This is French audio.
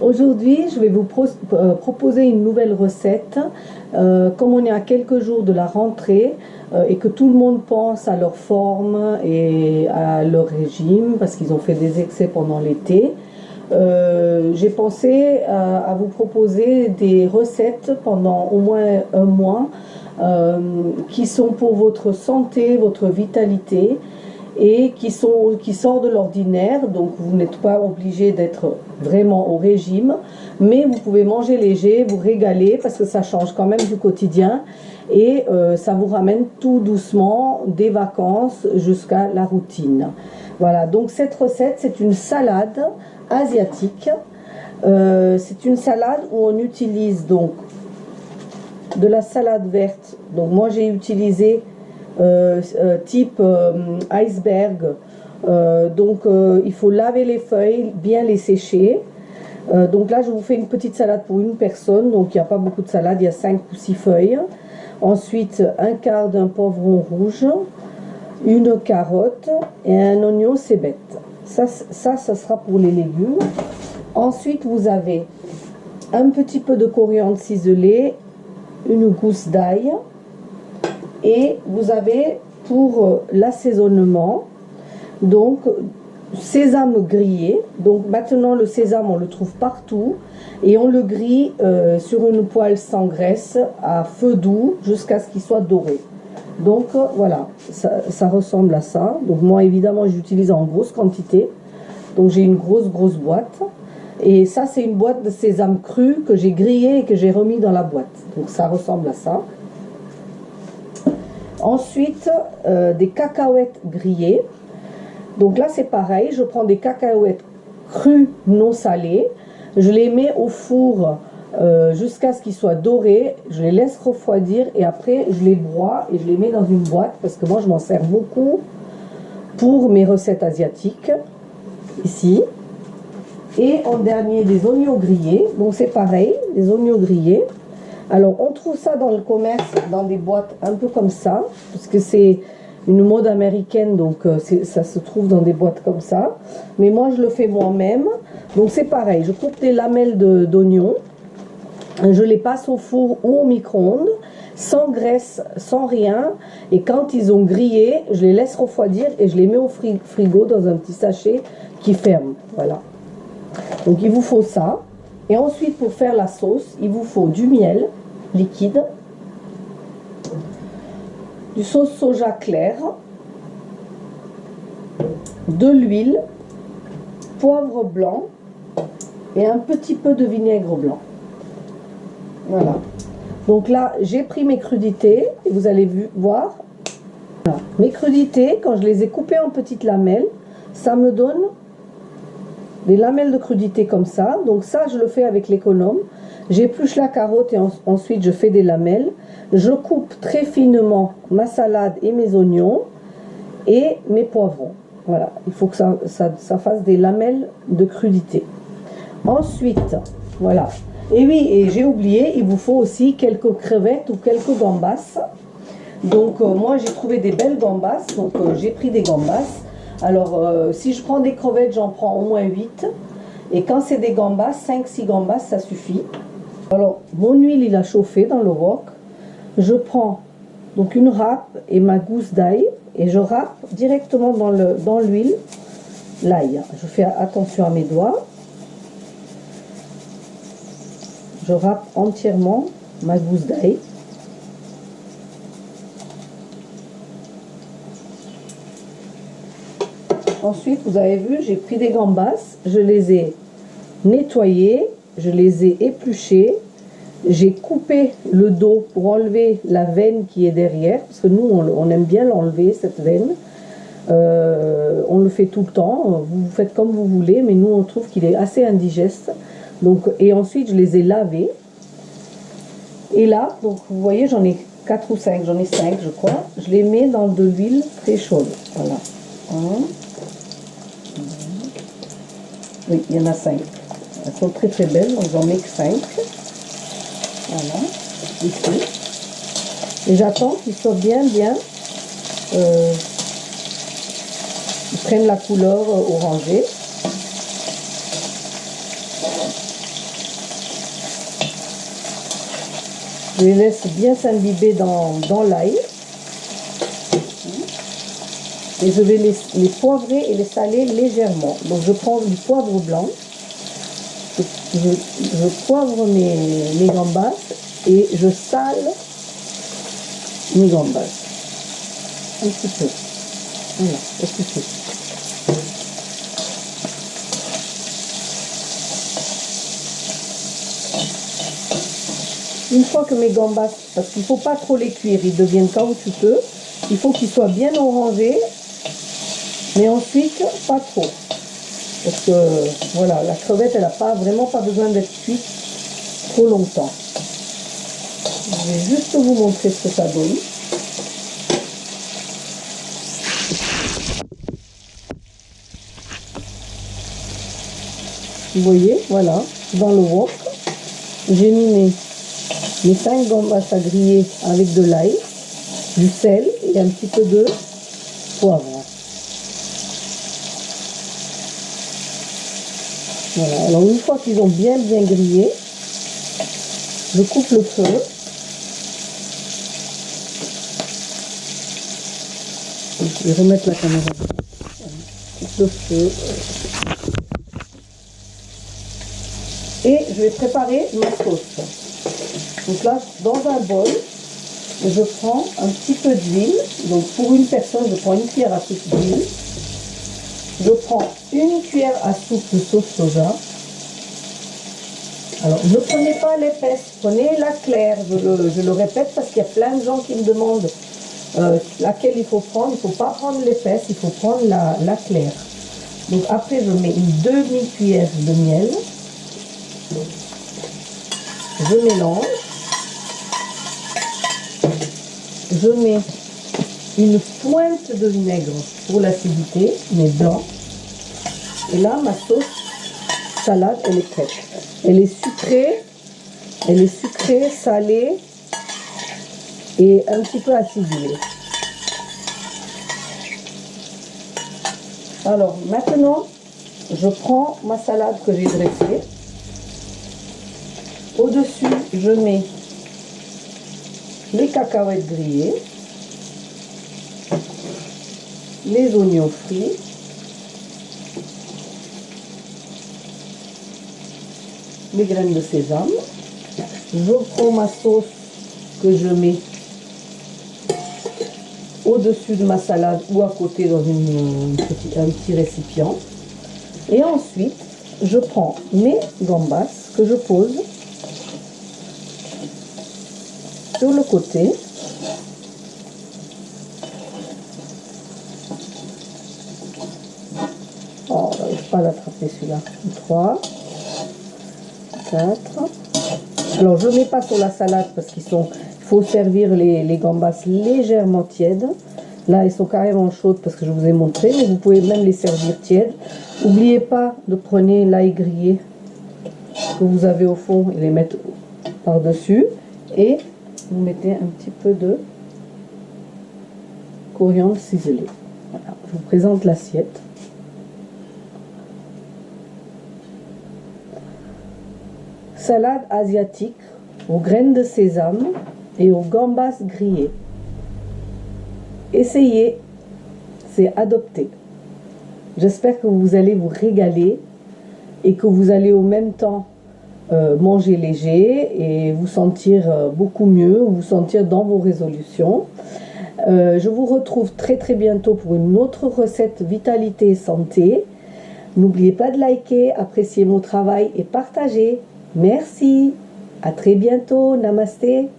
Aujourd'hui je vais vous proposer une nouvelle recette. Comme on est à quelques jours de la rentrée et que tout le monde pense à leur forme et à leur régime parce qu'ils ont fait des excès pendant l'été, j'ai pensé à vous proposer des recettes pendant au moins un mois qui sont pour votre santé, votre vitalité et qui sortent de l'ordinaire. Donc vous n'êtes pas obligé d'être vraiment au régime, mais vous pouvez manger léger, vous régaler parce que ça change quand même du quotidien et ça vous ramène tout doucement des vacances jusqu'à la routine. Voilà, donc cette recette, c'est une salade asiatique. C'est une salade où on utilise donc de la salade verte. Donc moi j'ai utilisé type iceberg. Il faut laver les feuilles, bien les sécher. Donc là je vous fais une petite salade pour une personne, donc il n'y a pas beaucoup de salade, il y a 5 ou 6 feuilles. Ensuite un quart d'un poivron rouge, une carotte et un oignon cébette. Ça sera pour les légumes. Ensuite vous avez un petit peu de coriandre ciselé, une gousse d'ail, et vous avez pour l'assaisonnement donc sésame grillé. Donc maintenant le sésame on le trouve partout et on le grille sur une poêle sans graisse à feu doux jusqu'à ce qu'il soit doré. Donc voilà, ça ressemble à ça. Donc moi évidemment j'utilise en grosse quantité, donc j'ai une grosse boîte. Et ça c'est une boîte de sésame cru que j'ai grillé et que j'ai remis dans la boîte. Donc ça ressemble à ça. Ensuite des cacahuètes grillées. Donc là c'est pareil, je prends des cacahuètes crues non salées, je les mets au four jusqu'à ce qu'ils soient dorés, je les laisse refroidir et après je les broie et je les mets dans une boîte parce que moi je m'en sers beaucoup pour mes recettes asiatiques ici. Et en dernier des oignons grillés. Donc c'est pareil, des oignons grillés. Alors on trouve ça dans le commerce dans des boîtes un peu comme ça parce que c'est une mode américaine, donc ça se trouve dans des boîtes comme ça, mais moi je le fais moi-même. Donc c'est pareil, je coupe des lamelles d'oignons, je les passe au four ou au micro-ondes sans graisse, sans rien, et quand ils ont grillé je les laisse refroidir et je les mets au frigo dans un petit sachet qui ferme. Voilà, donc il vous faut ça. Et ensuite pour faire la sauce il vous faut du miel liquide, du sauce soja clair, de l'huile, poivre blanc et un petit peu de vinaigre blanc. Voilà. Donc là, j'ai pris mes crudités et vous allez voir. Voilà. Mes crudités, quand je les ai coupées en petites lamelles, ça me donne des lamelles de crudités comme ça. Donc ça, je le fais avec l'économe. J'épluche la carotte et ensuite je fais des lamelles. Je coupe très finement ma salade et mes oignons et mes poivrons. Voilà, il faut que ça fasse des lamelles de crudité. Ensuite, voilà. Et oui, et j'ai oublié, il vous faut aussi quelques crevettes ou quelques gambas. Donc moi j'ai trouvé des belles gambas, donc j'ai pris des gambas. Alors si je prends des crevettes, j'en prends au moins 8. Et quand c'est des gambas, 5-6 gambas, ça suffit. Alors mon huile il a chauffé dans le wok. Je prends donc une râpe et ma gousse d'ail et je râpe directement dans l'huile l'ail. Je fais attention à mes doigts. Je râpe entièrement ma gousse d'ail. Ensuite, vous avez vu, j'ai pris des gambas, je les ai nettoyées, je les ai épluchées, j'ai coupé le dos pour enlever la veine qui est derrière, parce que nous, on aime bien l'enlever, cette veine. On le fait tout le temps, vous faites comme vous voulez, mais nous, on trouve qu'il est assez indigeste. Donc, et ensuite, je les ai lavés. Et là, donc, vous voyez, j'en ai 4 ou 5, j'en ai 5, je crois. Je les mets dans de l'huile très chaude. Voilà. Oui, il y en a 5. Elles sont très très belles, donc j'en mets que 5. Voilà, ici. Et j'attends qu'ils soient bien, ils prennent la couleur orangée. Je les laisse bien s'imbiber dans l'ail. Et je vais les poivrer et les saler légèrement. Donc je prends du poivre blanc, je poivre mes gambas et je sale mes gambas. Un petit peu. Voilà, ça suffit. Une fois que mes gambas, parce qu'il ne faut pas trop les cuire, ils deviennent caoutchouteux, il faut qu'ils soient bien orangés. Mais ensuite, pas trop. Parce que, voilà, la crevette, elle n'a vraiment pas besoin d'être cuite trop longtemps. Je vais juste vous montrer ce que ça donne. Vous voyez, voilà, dans le wok, j'ai mis mes 5 gambas à griller avec de l'ail, du sel et un petit peu de poivre. Voilà, alors une fois qu'ils ont bien grillé, je coupe le feu. Je vais remettre la caméra. Coupe le feu. Et je vais préparer ma sauce. Donc là, dans un bol, je prends un petit peu d'huile. Donc pour une personne, je prends une cuillère à soupe d'huile. Je prends une cuillère à soupe de sauce soja. Alors, ne prenez pas l'épaisse, prenez la claire. Je le répète parce qu'il y a plein de gens qui me demandent laquelle il faut prendre. Il ne faut pas prendre l'épaisse, il faut prendre la claire. Donc après, je mets une demi-cuillère de miel. Je mélange. Je mets une pointe de vinaigre pour l'acidité, mais blanc. Et là, ma sauce salade, elle est prête. Elle est sucrée, salée et un petit peu acidulée. Alors maintenant, je prends ma salade que j'ai dressée. Au-dessus, je mets les cacahuètes grillées, les oignons frits, les graines de sésame. Je prends ma sauce que je mets au-dessus de ma salade ou à côté dans un petit récipient. Et ensuite, je prends mes gambas que je pose sur le côté. Oh, je n'arrive pas à l'attraper celui-là. 3, 4. Alors, je ne mets pas sur la salade parce qu'il faut servir les gambas légèrement tièdes. Là, elles sont carrément chaudes parce que je vous ai montré, mais vous pouvez même les servir tièdes. N'oubliez pas de prendre l'ail grillé que vous avez au fond et les mettre par-dessus. Et vous mettez un petit peu de coriandre ciselé. Voilà, je vous présente l'assiette. Salade asiatique aux graines de sésame et aux gambas grillées. Essayez, c'est adopté. J'espère que vous allez vous régaler et que vous allez au même temps manger léger et vous sentir beaucoup mieux, vous sentir dans vos résolutions. Je vous retrouve très bientôt pour une autre recette vitalité et santé. N'oubliez pas de liker, apprécier mon travail et partager. Merci, à très bientôt, namasté.